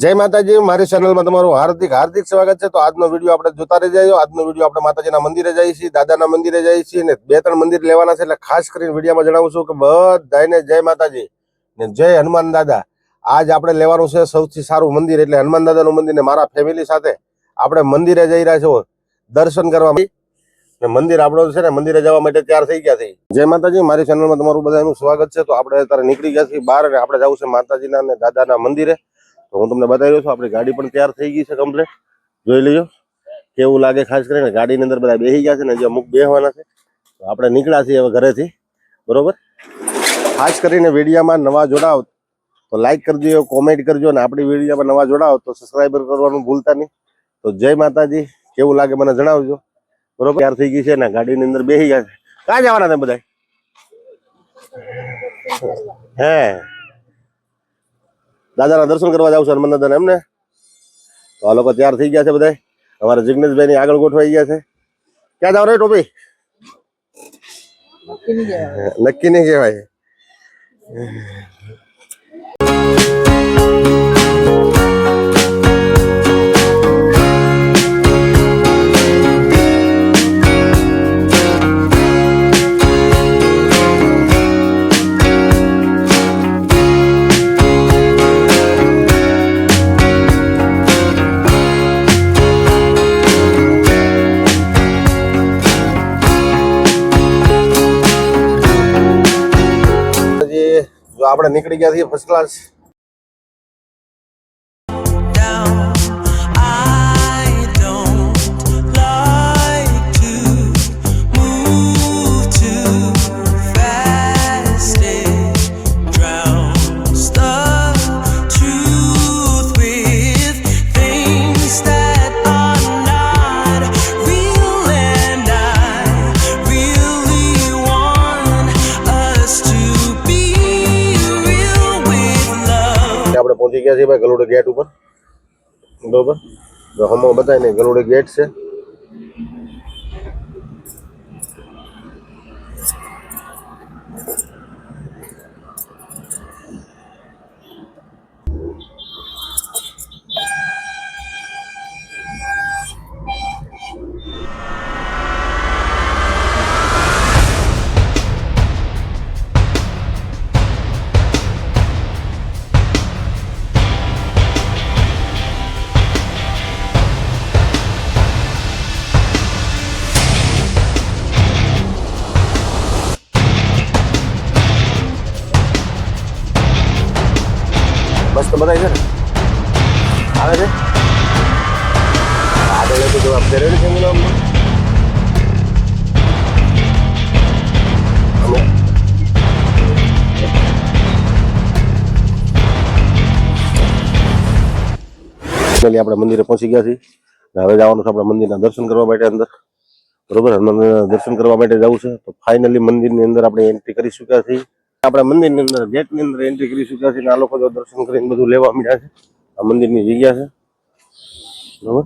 જય માતાજી, મારી ચેનલમાં તમારું હાર્દિક હાર્દિક સ્વાગત છે। તો આજનો વિડીયો આપણે જોતા રહી જાય। આજનો વિડીયો આપણે માતાજીના મંદિરે જઈએ છીએ, દાદાના મંદિરે જઈએ છીએ ને 2-3 મંદિર લેવાના છે, એટલે ખાસ કરીને વિડીયોમાં જણાવું છું કે બધાને જય માતાજી ને જય હનુમાન દાદા। આજ આપણે લેવાનું છે સૌથી સારું મંદિર એટલે હનુમાન દાદાનું મંદિર ને મારા ફેમિલી સાથે આપણે મંદિરે જઈ રહ્યા છો દર્શન કરવા। મંદિર આપણો છે ને મંદિરે જવા માટે તૈયાર થઈ ગયા છે। જય માતાજી, મારી ચેનલમાં તમારું બધાનું સ્વાગત છે। તો આપણે અત્યારે નીકળી ગયા છીએ બહાર અને આપણે જવું છે માતાજીના અને દાદાના મંદિરે। તો હું તમને બતાવી રહ્યો છું આપણી ગાડી પણ તૈયાર થઈ ગઈ છે કમ્પ્લીટ। જોઈ લેજો કેવું લાગે। ખાસ કરીને ગાડીની અંદર બધા બેસી ગયા છે ને જે અમુક બેસવાના છે। તો આપણે નીકળ્યા છીએ હવે ઘરેથી, બરોબર। ખાસ કરીને વિડીયોમાં નવા જોડાવ તો લાઈક કરજો, કોમેન્ટ કરજો અને આપણી વિડીયોમાં નવા જોડાવ તો સબસ્ક્રાઈબર કરવાનું ભૂલતા નહીં। તો જય માતાજી, કેવું લાગે મને જણાવજો, બરોબર। તૈયાર થઈ ગઈ છે ને ગાડીની અંદર બેસી ગયા છે। ક્યાં જવાના તમે બધા? હે દાદાના દર્શન કરવા જાવ છો હનુમાન દાદાને, એમને? તો આ લોકો તૈયાર થઈ ગયા છે બધા। અમારા જિગ્નેશભાઈ ની આગળ ગોઠવાઈ ગયા છે। ક્યાં જાવ રે ટોપી? નક્કી નહીં કહેવાય। આપણે નીકળી ગયા છીએ ફર્સ્ટ ક્લાસ। આપણે પહોંચી ગયા છીએ ભાઈ ગલુડે ગેટ ઉપર, બરોબર। તો હમણાં બતાવી નહીં ગલુડે ગેટ છે। મસ્ત બતાવી છે ને, આવે છે આગળ તો જવાબદારી છે મને અમને। આપણે મંદિરે પહોંચી ગયા છીએ। હવે જવાનું છે આપણે મંદિરના દર્શન કરવા માટે અંદર, બરોબર। હનુમાનના દર્શન કરવા માટે જવું છે। તો ફાઇનલી મંદિરની અંદર આપણે એન્ટ્રી કરી ચૂક્યા છીએ। આપણે મંદિરની અંદર ગેટની અંદર એન્ટ્રી કરી ચૂક્યા છીએ। આ લોકો જો દર્શન કરીને બધું લેવા મળ્યા છે। આ મંદિરની જગ્યા છે, બરોબર।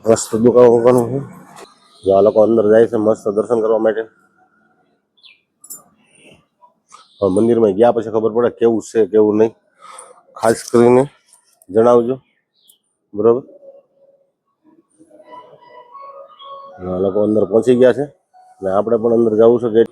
મસ્ત દુકાનો છે, આ લોકો અંદર જાય છે મસ્ત દર્શન કરવા માટે। મંદિરમાં ગયા પછી ખબર પડે કેવું છે કેવું નહીં, ખાસ કરીને જણાવજો, બરોબર। આ લોકો અંદર પહોંચી ગયા છે ને આપણે પણ અંદર જવું છે ગેટ।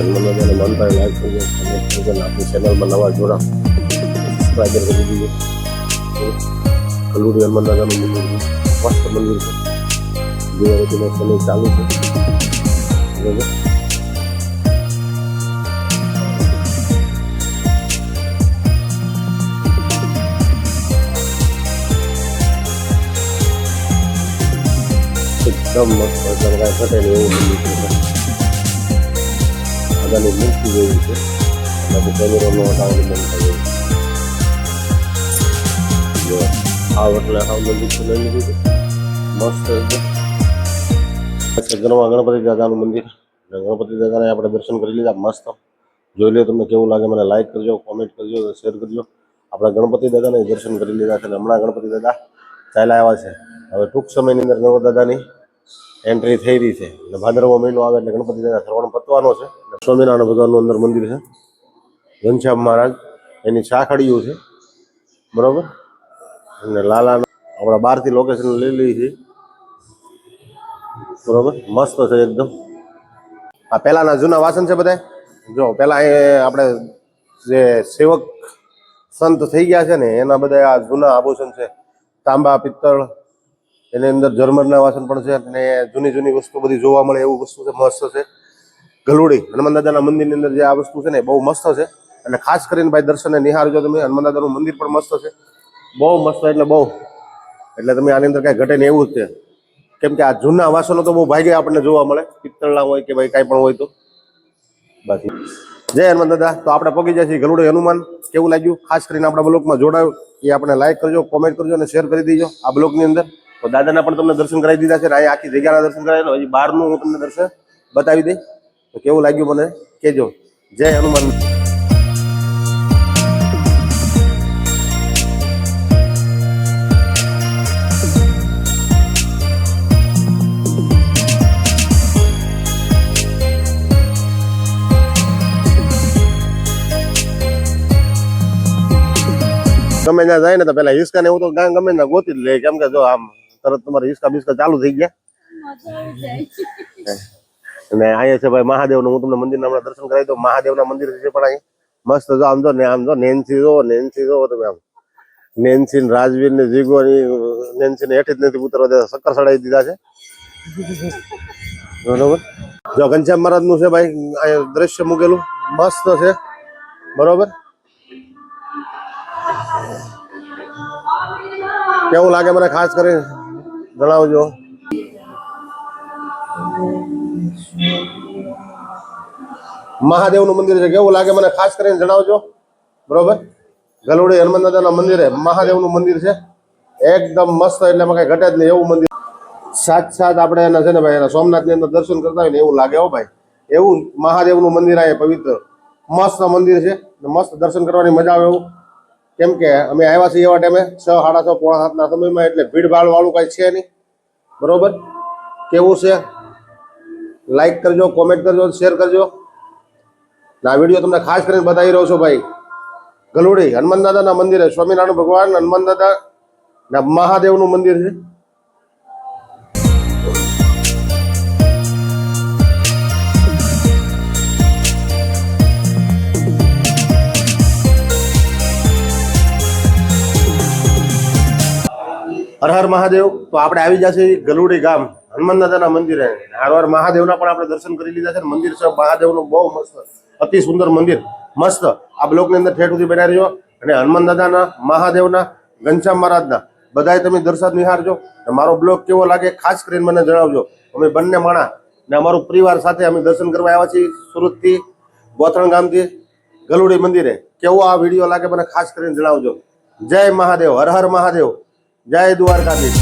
હનુમાન માનતા લાઈક થઈ જાય, આપણી ચેનલમાં નવા જોડા સબસ્ક્રાઈબર કરી દીજો। કલુડી હનુમાન દાદાનું મંદિર મસ્ત મંદિર છે, દિવાળીનો સમય ચાલુ છે, બરોબર। એકદમ મસ્ત કાંઈ ઘટે નહીં એવું મંદિર છે। દાદાની મૂર્તિ જેવી છે, બાકી કેમેરાનો હટાવવાનું બંધ થાય એવું। આવ એટલે આવ મંદિર તો લઈ લીધું છે, મસ્ત છે। ગણપતિ દાદાનું મંદિર, ગણપતિ દાદાને આપણે દર્શન કરી લીધા મસ્ત। જોઈ લો તમને કેવું લાગે, મને લાઈક કરજો, કોમેન્ટ કરજો, શેર કરજો. આપણા ગણપતિ દાદાને દર્શન કરી લીધા છે અને હમણાં ગણપતિ દાદા ચાલ્યા આવ્યા છે. હવે ટૂંક સમયની અંદર ગણપતિ દાદાની એન્ટ્રી થઈ રહી છે અને ભાદરવો મહિનો આવે એટલે ગણપતિ દાદા શ્રવણ પતવાનો છે. સ્વામિનારાયણ ભગવાનનું અંદર મંદિર છે, ઘનશ્યામ મહારાજ એની શાખડીયું છે, બરોબર. અને લાલા આપણા બહારથી લોકેશન લઈ લઈ છે, બરોબર. મસ્ત છે એકદમ. આ પહેલાના જૂના વાસણ છે બધા. જો પેલા આપણે જે સેવક સંત થઈ ગયા છે ને એના બધા આ જૂના આભૂષણ છે, તાંબા પિત્તળ, એની અંદર જર્મનના વાસણ પણ છે અને જૂની જૂની વસ્તુ બધી જોવા મળે એવું વસ્તુ છે, મસ્ત છે. ગલુડી હનુમાન દાદાના મંદિરની અંદર જે આ વસ્તુ છે ને બહુ મસ્ત છે. અને ખાસ કરીને ભાઈ દર્શનને નિહાળજો તમે. હનુમાન દાદાનું મંદિર પણ મસ્ત છે, બહુ મસ્ત, એટલે બહુ, એટલે તમે આની અંદર કાંઈ ઘટે ને એવું જ છે. કેમ કે આ જૂના વાસણો તો બહુ ભાગે આપણને જોવા મળે, પિત્તળના હોય કે ભાઈ કાંઈ પણ હોય તો. બાકી જય હનુમાન દાદા. તો આપણે પગી જાય છે ગલુડી હનુમાન. કેવું લાગ્યું ખાસ કરીને આપણા બ્લોગમાં જોડાયો એ આપણે લાઈક કરજો, કોમેન્ટ કરજો અને શેર કરી દેજો આ બ્લોગની અંદર. તો દાદાના પણ તમને દર્શન કરાવી દીધા છે અને અહીંયા આખી જગ્યાના દર્શન કરાવી. હજી બહારનું હું તમને દર્શન બતાવી દઈ. તો કેવું લાગ્યું મને કહેજો. જય હનુમાન. ગમે ત્યાં જાય ને તો પેલા હિસકા ને એવું તો ગમે ત્યાં ગોતી જ લે. કેમ કે જો આમ તરત તમારે હિસકા બિસ્કા ચાલુ થઈ ગયા. અને અહીંયા છે ભાઈ મહાદેવનું. હું તમને મંદિરના હમણાં દર્શન કરાવી દઉં. મહાદેવના મંદિર છે પણ અહીં મસ્ત. જો આમ જો ને, આમ જો નેન્સી જો, નેન્સી જો તમે. આમ નેન્સી ને રાજવીર ને જીગો ની નેન્સી ને હેઠી જ નથી ઉતરવા દેતા, શક્કર ચડાવી દીધા છે, બરોબર. જો ઘનશ્યામ મહારાજ નું છે ભાઈ અહીંયા દ્રશ્ય મૂકેલું, મસ્ત છે, બરોબર. કેવું લાગે મને ખાસ કરીને જણાવજો. મહાદેવનું મંદિર છે, કેવું લાગે મને ખાસ કરીને જણાવજો, બરોબર. ગલુડી હનુમાન દાદાના મંદિરે મહાદેવનું મંદિર છે, એકદમ મસ્ત, એટલે એમાં કઈ ઘટે જ નહીં એવું મંદિર. સાત આપણે એના છે ને ભાઈ એના સોમનાથની અંદર દર્શન કરતા હોય ને એવું લાગે હો ભાઈ. એવું મહાદેવનું મંદિર આ પવિત્ર મસ્ત મંદિર છે, મસ્ત દર્શન કરવાની મજા આવે એવું. કેમ કે અમે આવ્યા છીએ એવા ટાઈમે 6, 6:30, 6:45 સમયમાં, એટલે ભીડભાડ વાળું કઈ છે નહીં, બરોબર. કેવું છે લાઈક કરજો, કોમેન્ટ કરજો, શેર કરજો. આ વિડીયો તમને ખાસ કરીને બતાવી રહ્યો છું ભાઈ. ગલુડી હનુમાન દાદાના મંદિરે સ્વામિનારાયણ ભગવાન, હનુમાન દાદા ના મહાદેવનું મંદિર છે. હર હર મહાદેવ. તો આપણે આવી જશે ગલુડી ગામ હનુમાન દાદાના મંદિરે. હર હર મહાદેવના પણ આપણે દર્શન કરી લીધા છે. મંદિર છે મહાદેવનું બહુ મસ્ત, અતિ સુંદર મંદિર, મસ્ત. આ બ્લોકની અંદર ઠેઠ સુધી બનાવી રહ્યો. અને હનુમાન દાદાના, મહાદેવના, ઘનશ્યામ મહારાજના બધાય તમે દર્શન નિહાળજો. મારો બ્લોગ કેવો લાગે ખાસ કરીને મને જણાવજો. અમે બંને માણા ને અમારું પરિવાર સાથે અમે દર્શન કરવા આવ્યા છીએ સુરતથી, ગોથણ ગામથી ગલુડી મંદિરે. કેવો આ વિડીયો લાગે મને ખાસ કરીને જણાવજો. જય મહાદેવ, હર હર મહાદેવ, જય દ્વારકાધીશ.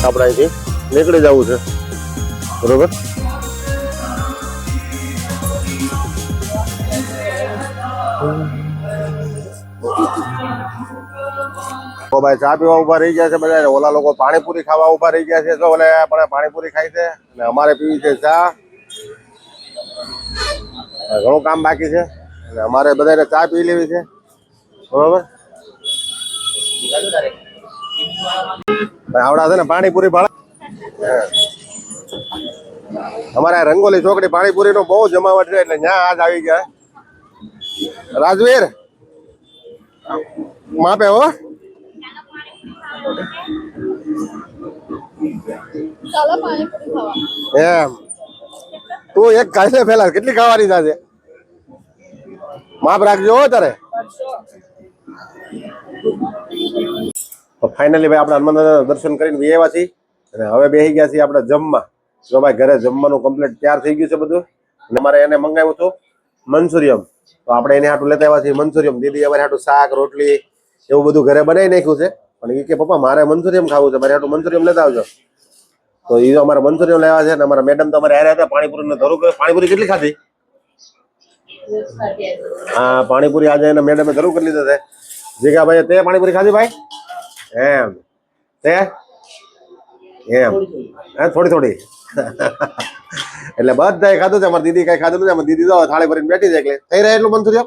આપણે અહીંથી નીકળી જવું છે, બરોબર. તો ભાઈ ચા પીવા ઉભા રહી ગયા છે બધા. ઓલા લોકો પાણીપુરી ખાવા ઉભા રહી ગયા છે. જો ઓલે આપણે પાણીપુરી ખાઈ છે અને અમારે પીવી છે ચા. ઘણું કામ બાકી છે અને અમારે બધાને ચા પી લેવી છે. બરોબર, આવડા છે ને પાણીપુરી ભાડા. અમારે રંગોલી ચોકડી પાણીપુરી નો બહુ જમાવટ છે એટલે ત્યાં આજ આવી ગયા. રાજવીર માપે હો. એમ તું એક ખાઈ લે પેલા. કેટલી ખાવાની છે? માપ રાખજો હો તારે. તો ફાઇનલી ભાઈ આપણે હનુમાન દાદાના દર્શન કરીને આવ્યા છીએ અને હવે બેસી ગયા છીએ આપણે જમવા. જો ભાઈ ઘરે જમવાનું કમ્પ્લીટ તૈયાર થઈ ગયું છે બધું. અને અમારે એને મંગાવ્યું હતું મંચુરિયમ, તો આપણે એને હાટું લેતા આવ્યા છીએ મંચુરિયમ. દીદી અમારે હાટું શાક રોટલી એવું બધું ઘરે બનાવી નાખ્યું છે. પણ એ કે પપ્પા મારે મંચુરિયમ ખાવું છે, મારે હાટું મંચુરિયમ લેતા આવજો. તો એ અમારે મંચુરિયમ લેવા છે. અને અમારા મેડમ તો અમારે આવ્યા હતા પાણીપુરી ધરું. પાણીપુરી કેટલી ખાધી? હા, પાણીપુરી આજે એને મેડમે ધરું કરી લીધા છે. જીગા ભાઈ તે પાણીપુરી ખાધી ભાઈ? એમ તે એમ થોડી થોડી એટલે બધા ખાધું છે. અમારી દીદી કઈ ખાધું નથી. અમારી દીદી તો થાળી ભરીને બેઠી છે. એટલે થઈ રહે એટલું મંચુરિયમ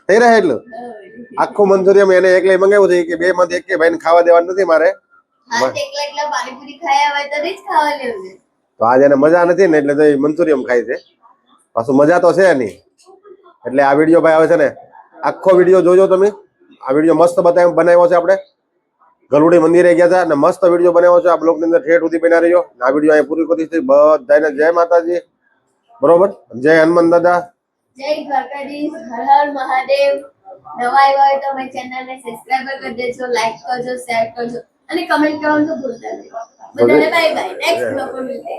થઈ રહે એટલું આખું મંચુરિયમ એને એકલે મંગાવ્યું છે કે બે માંથી એક ભાઈ ખાવા દેવાનું નથી મારે. તો આજે એને મજા નથી ને એટલે મંચુરિયમ ખાય છે. પાછું મજા તો છે નહીં. એટલે આ વિડીયો ભાઈ આવે છે ને આખો વિડીયો જોજો તમે. આ વિડીયો મસ્ત બનાવ્યો છે. આપણે ગલુડી મંદિરે ગયા હતા અને મસ્ત વિડીયો બનાવ્યો છે. આ બ્લોગ ની અંદર ઠેઠ સુધી બના રહ્યો. આ વિડીયો અહીં પૂરી કરી છે. બધાને જય માતાજી. બરોબર, જય હનુમાન દાદા, જય દ્વારકાધીશ, હર હર મહાદેવ. નવા આવ્યા હોય તો મારી ચેનલને સબસ્ક્રાઇબ કરી દેજો, લાઈક કરજો, શેર કરજો અને કમેન્ટ કરવાનું તો ભૂલતા નહીં. બધાને બાય બાય. નેક્સ્ટ બ્લોગમાં મળીએ.